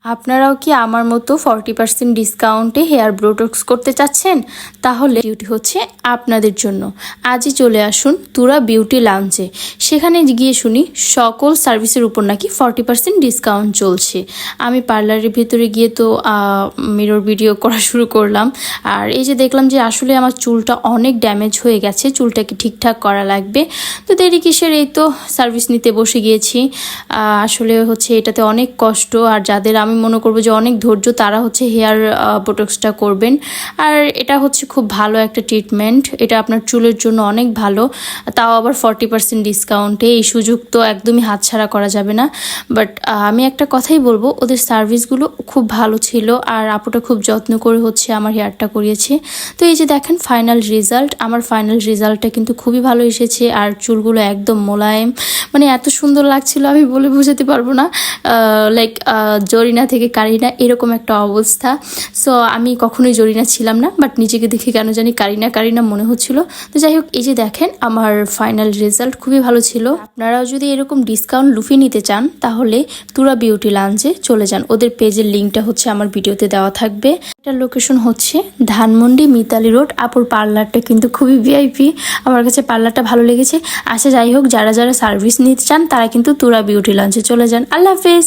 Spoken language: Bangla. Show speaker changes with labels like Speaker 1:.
Speaker 1: আপনারাও কি আমার মতো 40% ডিসকাউন্টে হেয়ার বোটক্স করতে চাচ্ছেন? তাহলে ডিউটি হচ্ছে আপনাদের জন্য। আজই চলে আসুন তুরা বিউটি লাউঞ্জে। সেখানে গিয়ে শুনি সকল সার্ভিসের উপর নাকি 40% ডিসকাউন্ট চলছে। আমি পার্লারের ভিতরে গিয়ে তো মিরর ভিডিও করা শুরু করলাম। আর এই যে দেখলাম যে আসলে আমার চুলটা অনেক ড্যামেজ হয়ে গেছে, চুলটাকে ঠিকঠাক করা লাগবে। তো দেরি কিসের, এই তো সার্ভিস নিতে বসে গিয়েছি। আসলে হচ্ছে এটাতে অনেক কষ্ট, আর যাদের আমি মনে করবো যে অনেক ধৈর্য তারা হচ্ছে হেয়ার বোটক্সটা করবেন। আর এটা হচ্ছে খুব ভালো একটা ট্রিটমেন্ট, এটা আপনার চুলের জন্য অনেক ভালো, তাও আবার 40% ডিসকাউন্টে। এই সুযোগ তো একদমই হাতছাড়া করা যাবে না। বাট আমি একটা কথাই বলবো, ওদের সার্ভিসগুলো খুব ভালো ছিল, আর আপুটা খুব যত্ন করে হচ্ছে আমার হেয়ারটা করিয়েছে। তো এই যে দেখেন ফাইনাল রেজাল্ট, আমার ফাইনাল রেজাল্টটা কিন্তু খুবই ভালো এসেছে। আর চুলগুলো একদম মোলায়েম, মানে এত সুন্দর লাগছিল আমি বলে বোঝাতে পারবো না। লাইক জরিনা থেকে কারিনা এরকম একটা অবস্থা। সো আমি কখনোই জরিনা ছিলাম না, বাট নিজেকে দেখে কেন জানি কারিনা কারিনা মনে হচ্ছিল। তো যাই হোক, এই যে দেখেন আমার ফাইনাল রেজাল্ট খুবই ভালো ছিল। আপনারাও যদি এরকম ডিসকাউন্ট লুফে নিতে চান তাহলে তুরা বিউটি লাউঞ্জে চলে যান। ওদের পেজের লিঙ্কটা হচ্ছে আমার ভিডিওতে দেওয়া থাকবে। এটার লোকেশন হচ্ছে ধানমন্ডি মিতালি রোড। আপুর পার্লারটা কিন্তু খুবই ভিআইপি, আমার কাছে পার্লারটা ভালো লেগেছে। আচ্ছা যাই হোক, যারা যারা সার্ভিস নিতে চান তারা কিন্তু তুরা বিউটি লাউঞ্জে চলে যান। আল্লাহ হাফেজ।